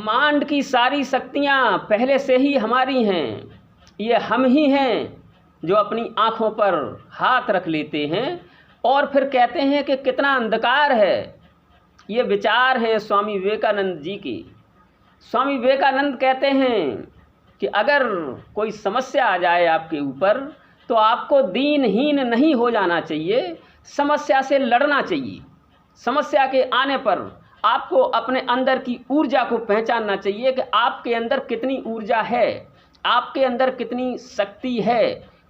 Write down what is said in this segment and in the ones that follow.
ब्रह्मांड की सारी शक्तियाँ पहले से ही हमारी हैं। ये हम ही हैं जो अपनी आँखों पर हाथ रख लेते हैं और फिर कहते हैं कि कितना अंधकार है। ये विचार हैं स्वामी विवेकानंद जी की। स्वामी विवेकानंद कहते हैं कि अगर कोई समस्या आ जाए आपके ऊपर तो आपको दीनहीन नहीं हो जाना चाहिए, समस्या से लड़ना चाहिए। समस्या के आने पर आपको अपने अंदर की ऊर्जा को पहचानना चाहिए कि आपके अंदर कितनी ऊर्जा है, आपके अंदर कितनी शक्ति है।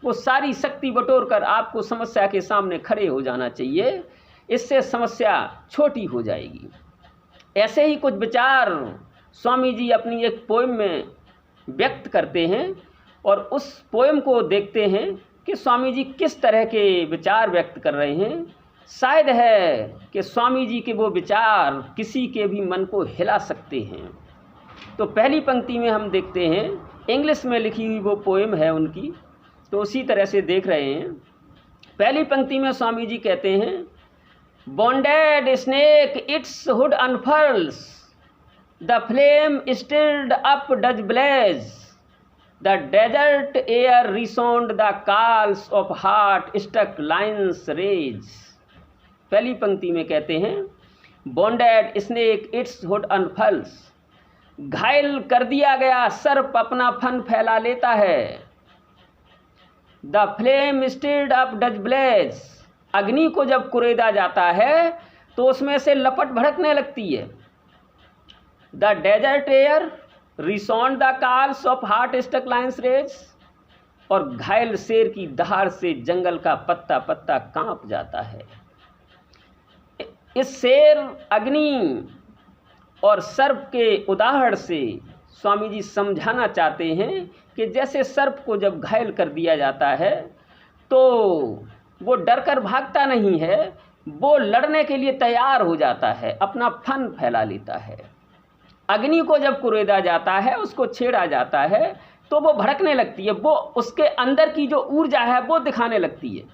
वो सारी शक्ति बटोर कर आपको समस्या के सामने खड़े हो जाना चाहिए। इससे समस्या छोटी हो जाएगी। ऐसे ही कुछ विचार स्वामी जी अपनी एक पोएम में व्यक्त करते हैं और उस पोएम को देखते हैं कि स्वामी जी किस तरह के विचार व्यक्त कर रहे हैं। शायद है कि स्वामी जी के वो विचार किसी के भी मन को हिला सकते हैं। तो पहली पंक्ति में हम देखते हैं, इंग्लिश में लिखी हुई वो पोएम है उनकी, तो उसी तरह से देख रहे हैं। पहली पंक्ति में स्वामी जी कहते हैं, wounded snake its hood unfurls, the flame stirred up does blaze, the desert air resound the calls of heart struck lions rage. पहली पंक्ति में कहते हैं, wounded snake its hood unfurls, घायल कर दिया गया सर्प अपना फन फैला लेता है। The flame stirred up does blaze, अग्नि को जब कुरेदा जाता है तो उसमें से लपट भड़कने लगती है। The desert air resound the calls of heart struck lions rage, और घायल शेर की दहाड़ से जंगल का पत्ता पत्ता कांप जाता है। इस शेर, अग्नि और सर्प के उदाहरण से स्वामी जी समझाना चाहते हैं कि जैसे सर्प को जब घायल कर दिया जाता है तो वो डर कर भागता नहीं है, वो लड़ने के लिए तैयार हो जाता है, अपना फन फैला लेता है। अग्नि को जब कुरेदा जाता है, उसको छेड़ा जाता है, तो वो भड़कने लगती है, वो उसके अंदर की जो ऊर्जा है वो दिखाने लगती है।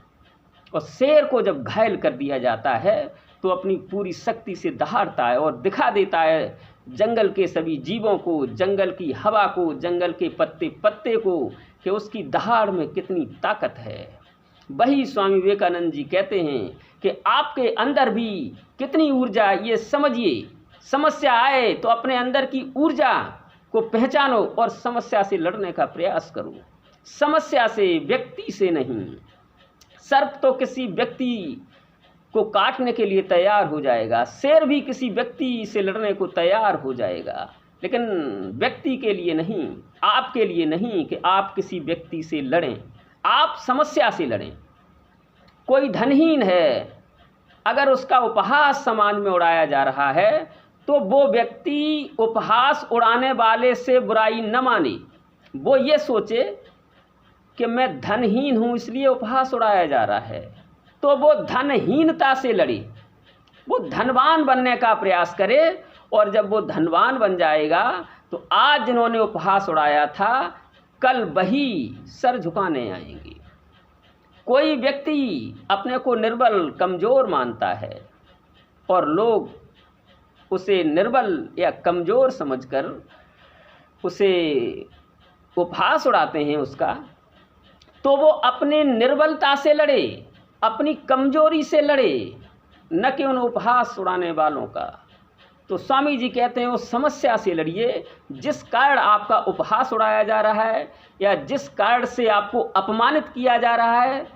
और शेर को जब घायल कर दिया जाता है तो अपनी पूरी शक्ति से दहाड़ता है और दिखा देता है जंगल के सभी जीवों को, जंगल की हवा को, जंगल के पत्ते पत्ते को, कि उसकी दहाड़ में कितनी ताकत है। वही स्वामी विवेकानंद जी कहते हैं कि आपके अंदर भी कितनी ऊर्जा, ये समझिए। समस्या आए तो अपने अंदर की ऊर्जा को पहचानो और समस्या से लड़ने का प्रयास करो। समस्या से, व्यक्ति से नहीं। सर्प तो किसी व्यक्ति को काटने के लिए तैयार हो जाएगा, शेर भी किसी व्यक्ति से लड़ने को तैयार हो जाएगा, लेकिन व्यक्ति के लिए नहीं, आपके लिए नहीं कि आप किसी व्यक्ति से लड़ें, आप समस्या से लड़ें। कोई धनहीन है, अगर उसका उपहास समाज में उड़ाया जा रहा है तो वो व्यक्ति उपहास उड़ाने वाले से बुराई न माने, वो ये सोचे कि मैं धनहीन हूँ इसलिए उपहास उड़ाया जा रहा है, तो वो धनहीनता से लड़े, वो धनवान बनने का प्रयास करे। और जब वो धनवान बन जाएगा तो आज जिन्होंने उपहास उड़ाया था कल वही सर झुकाने आएंगे। कोई व्यक्ति अपने को निर्बल, कमज़ोर मानता है और लोग उसे निर्बल या कमज़ोर समझकर उसे उपहास उड़ाते हैं उसका, तो वो अपने निर्बलता से लड़े, अपनी कमजोरी से लड़े, न कि उन उपहास उड़ाने वालों का। तो स्वामी जी कहते हैं उस समस्या से लड़िए जिस कारण आपका उपहास उड़ाया जा रहा है या जिस कारण से आपको अपमानित किया जा रहा है।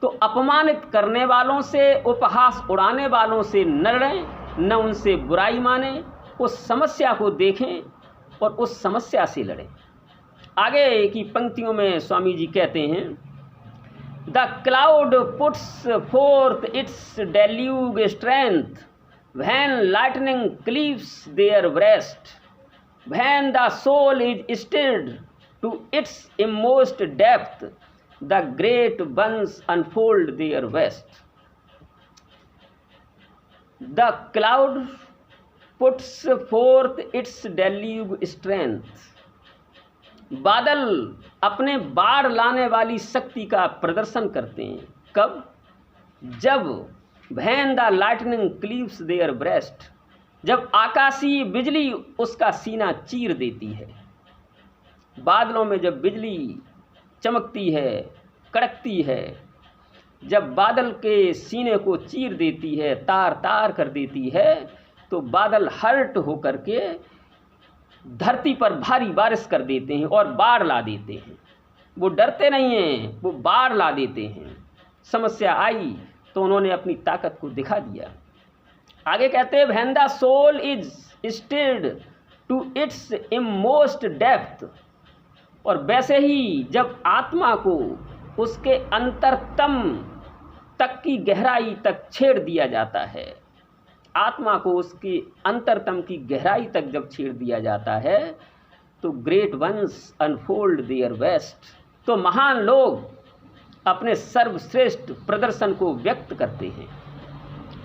तो अपमानित करने वालों से, उपहास उड़ाने वालों से न लड़ें, न उनसे बुराई मानें, उस समस्या को देखें और उस समस्या से लड़ें। आगे की पंक्तियों में स्वामी जी कहते हैं, the cloud puts forth its deluge strength when lightning cleaves their breast, when the soul is stirred to its inmost depth, the great ones unfold their vest. The cloud puts forth its deluge strength. बादल अपने बाढ़ लाने वाली शक्ति का प्रदर्शन करते हैं। कब? जब when the lightning cleaves their breast, जब आकाशीय बिजली उसका सीना चीर देती है, बादलों में जब बिजली चमकती है, कड़कती है, जब बादल के सीने को चीर देती है, तार तार कर देती है, तो बादल हर्ट होकर के धरती पर भारी बारिश कर देते हैं और बाढ़ ला देते हैं। वो डरते नहीं हैं, वो बाढ़ ला देते हैं। समस्या आई तो उन्होंने अपनी ताकत को दिखा दिया। आगे कहते हैं, when the soul is stirred to its inmost depth, और वैसे ही जब आत्मा को उसके अंतरतम तक की गहराई तक छेड़ दिया जाता है, आत्मा को उसकी अंतरतम की गहराई तक जब छेड़ दिया जाता है, तो great once unfold their best, तो महान लोग अपने सर्वश्रेष्ठ प्रदर्शन को व्यक्त करते हैं।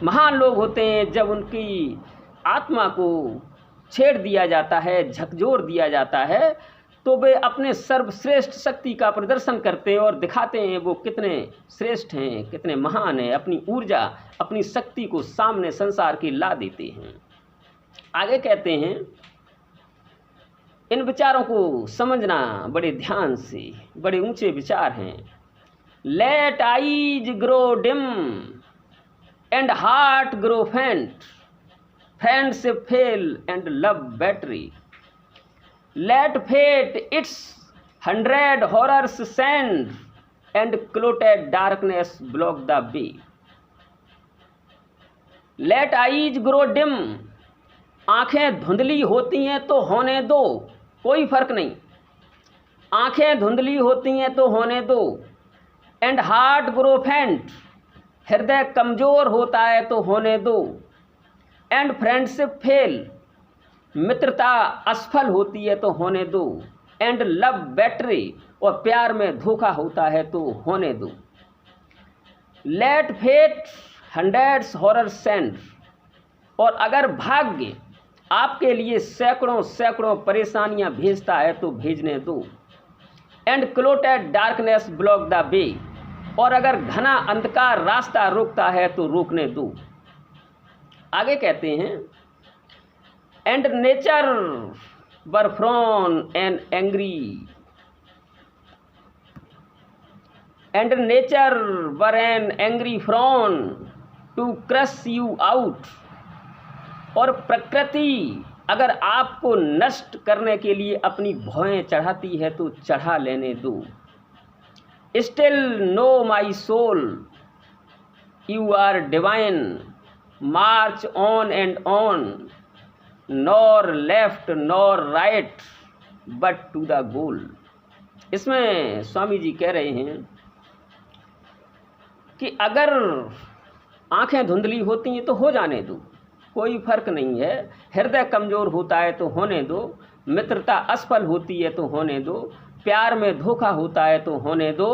महान लोग होते हैं जब उनकी आत्मा को छेड़ दिया जाता है, झकझोर दिया जाता है, तो वे अपने सर्वश्रेष्ठ शक्ति का प्रदर्शन करते हैं और दिखाते हैं वो कितने श्रेष्ठ हैं, कितने महान हैं। अपनी ऊर्जा, अपनी शक्ति को सामने संसार की ला देते हैं। आगे कहते हैं, इन विचारों को समझना बड़े ध्यान से, बड़े ऊंचे विचार हैं। Let eyes grow dim and heart grow faint, friendship fail and love betray, let fate its 100 horrors send and clotted darkness block the way, let eyes grow dim, आंखें धुंधली होती हैं तो होने दो, कोई फर्क नहीं, आंखें धुंधली होती हैं तो होने दो, and heart grow faint, हृदय कमजोर होता है तो होने दो, and friendship fail, मित्रता असफल होती है तो होने दो, एंड लव बैटरी, और प्यार में धोखा होता है तो होने दो। लेट फेट 100 हॉरर सेंड, और अगर भाग्य आपके लिए सैकड़ों सैकड़ों परेशानियां भेजता है तो भेजने दो। And clotted darkness block the way, और अगर घना अंधकार रास्ता रोकता है तो रोकने दो। आगे कहते हैं, and nature were frown and angry, and nature were an angry frown to crush you out, और प्रकृति अगर आपको नष्ट करने के लिए अपनी भौहें चढ़ाती है तो चढ़ा लेने दो। Still know my soul, you are divine, march on and on, nor left nor right but to the goal। इसमें स्वामी जी कह रहे हैं कि अगर आंखें धुंधली होती हैं तो हो जाने दो, कोई फर्क नहीं है। हृदय कमज़ोर होता है तो होने दो, मित्रता असफल होती है तो होने दो, प्यार में धोखा होता है तो होने दो,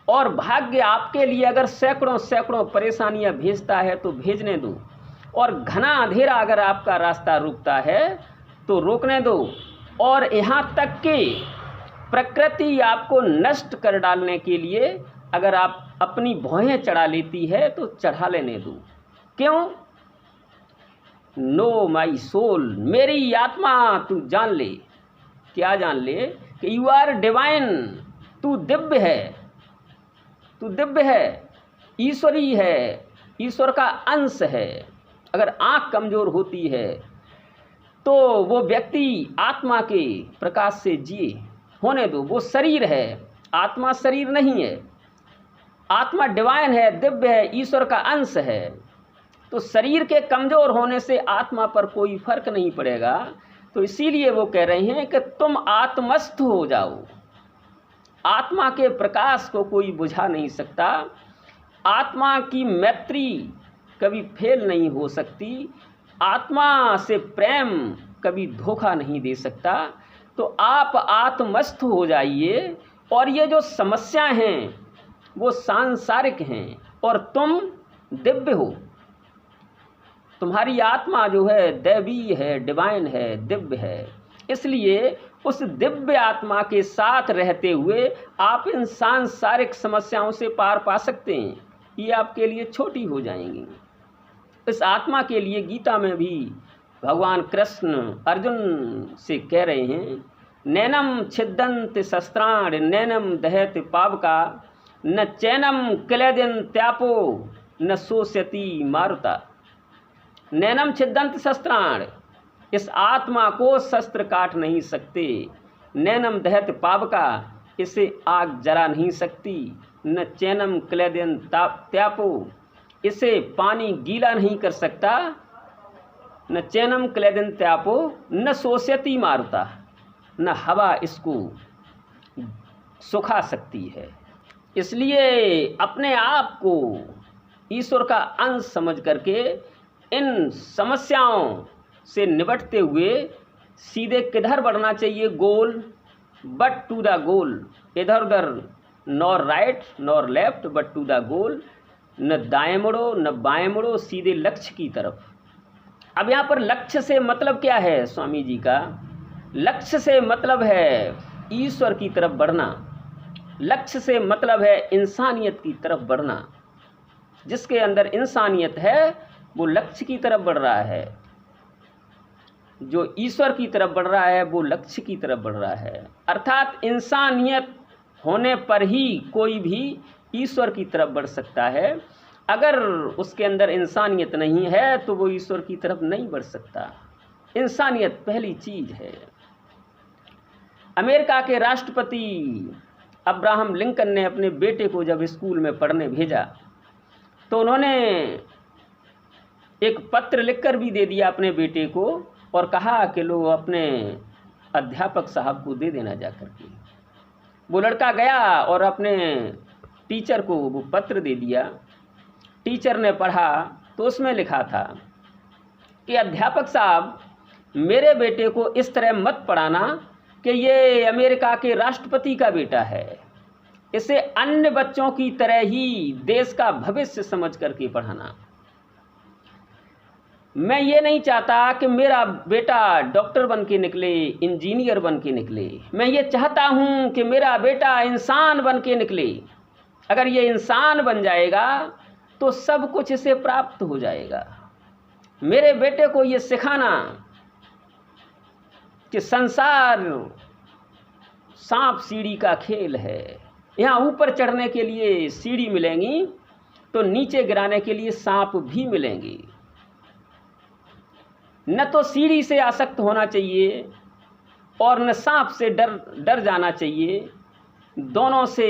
और भाग्य आपके लिए अगर सैकड़ों सैकड़ों परेशानियां भेजता है तो भेजने दो, और घना अंधेरा अगर आपका रास्ता रुकता है तो रोकने दो, और यहाँ तक कि प्रकृति आपको नष्ट कर डालने के लिए अगर आप अपनी भौहें चढ़ा लेती है तो चढ़ा लेने दो। क्यों? नो माई सोल, मेरी आत्मा तू जान ले। क्या जान ले? कि यू आर डिवाइन, तू दिव्य है, तू दिव्य है, ईश्वरी है, ईश्वर का अंश है। अगर आँख कमज़ोर होती है तो वो व्यक्ति आत्मा के प्रकाश से जिए, होने दो। वो शरीर है, आत्मा शरीर नहीं है। आत्मा डिवाइन है, दिव्य है, ईश्वर का अंश है। तो शरीर के कमज़ोर होने से आत्मा पर कोई फर्क नहीं पड़ेगा। तो इसीलिए वो कह रहे हैं कि तुम आत्मस्थ हो जाओ। आत्मा के प्रकाश को कोई बुझा नहीं सकता। आत्मा की मैत्री कभी फेल नहीं हो सकती। आत्मा से प्रेम कभी धोखा नहीं दे सकता। तो आप आत्मस्थ हो जाइए, और ये जो समस्याएं हैं वो सांसारिक हैं और तुम दिव्य हो। तुम्हारी आत्मा जो है दैवीय है, डिवाइन है, दिव्य है। इसलिए उस दिव्य आत्मा के साथ रहते हुए आप इन सांसारिक समस्याओं से पार पा सकते हैं। ये आपके लिए छोटी हो जाएंगी। इस आत्मा के लिए गीता में भी भगवान कृष्ण अर्जुन से कह रहे हैं, नैनम छिद्दंत शस्त्राण नैनम दहत पावका न चैनम क्लेदन त्यापो न शोष्यति मारुता। नैनम छिद्दंत शस्त्राण, इस आत्मा को शस्त्र काट नहीं सकते। नैनम दहत पावका, इसे आग जला नहीं सकती। न चैनम क्लेदन त्यापो, इसे पानी गीला नहीं कर सकता। न चैनम क्लेदन त्यापो न शोष्यति मारुता, न हवा इसको सुखा सकती है। इसलिए अपने आप को ईश्वर का अंश समझ करके इन समस्याओं से निपटते हुए सीधे किधर बढ़ना चाहिए? Goal, but to the goal. इधर उधर nor right nor left but to the goal. न दाएं मुड़ो न बाएं मुड़ो, सीधे लक्ष्य की तरफ। अब यहाँ पर लक्ष्य से मतलब क्या है स्वामी जी का? लक्ष्य से मतलब है ईश्वर की तरफ बढ़ना। लक्ष्य से मतलब है इंसानियत की तरफ बढ़ना। जिसके अंदर इंसानियत है वो लक्ष्य की तरफ बढ़ रहा है, जो ईश्वर की तरफ बढ़ रहा है वो लक्ष्य की तरफ बढ़ रहा है। अर्थात इंसानियत होने पर ही कोई भी ईश्वर की तरफ बढ़ सकता है। अगर उसके अंदर इंसानियत नहीं है तो वो ईश्वर की तरफ नहीं बढ़ सकता। इंसानियत पहली चीज है। अमेरिका के राष्ट्रपति अब्राहम लिंकन ने अपने बेटे को जब स्कूल में पढ़ने भेजा तो उन्होंने एक पत्र लिखकर भी दे दिया अपने बेटे को और कहा कि लो अपने अध्यापक साहब को दे देना जा करके। वो लड़का गया और अपने टीचर को वो पत्र दे दिया। टीचर ने पढ़ा तो उसमें लिखा था कि अध्यापक साहब, मेरे बेटे को इस तरह मत पढ़ाना कि ये अमेरिका के राष्ट्रपति का बेटा है। इसे अन्य बच्चों की तरह ही देश का भविष्य समझ करके पढ़ाना। मैं ये नहीं चाहता कि मेरा बेटा डॉक्टर बन के निकले, इंजीनियर बन के निकले। मैं ये चाहता हूँ कि मेरा बेटा इंसान बन के निकले। अगर ये इंसान बन जाएगा तो सब कुछ इसे प्राप्त हो जाएगा। मेरे बेटे को ये सिखाना कि संसार सांप सीढ़ी का खेल है। यहाँ ऊपर चढ़ने के लिए सीढ़ी मिलेंगी तो नीचे गिराने के लिए सांप भी मिलेंगे। न तो सीढ़ी से आसक्त होना चाहिए और न सांप से डर जाना चाहिए। दोनों से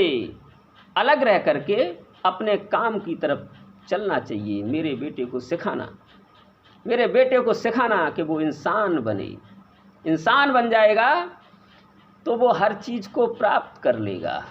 अलग रह करके अपने काम की तरफ चलना चाहिए। मेरे बेटे को सिखाना कि वो इंसान बने। इंसान बन जाएगा तो वो हर चीज़ को प्राप्त कर लेगा।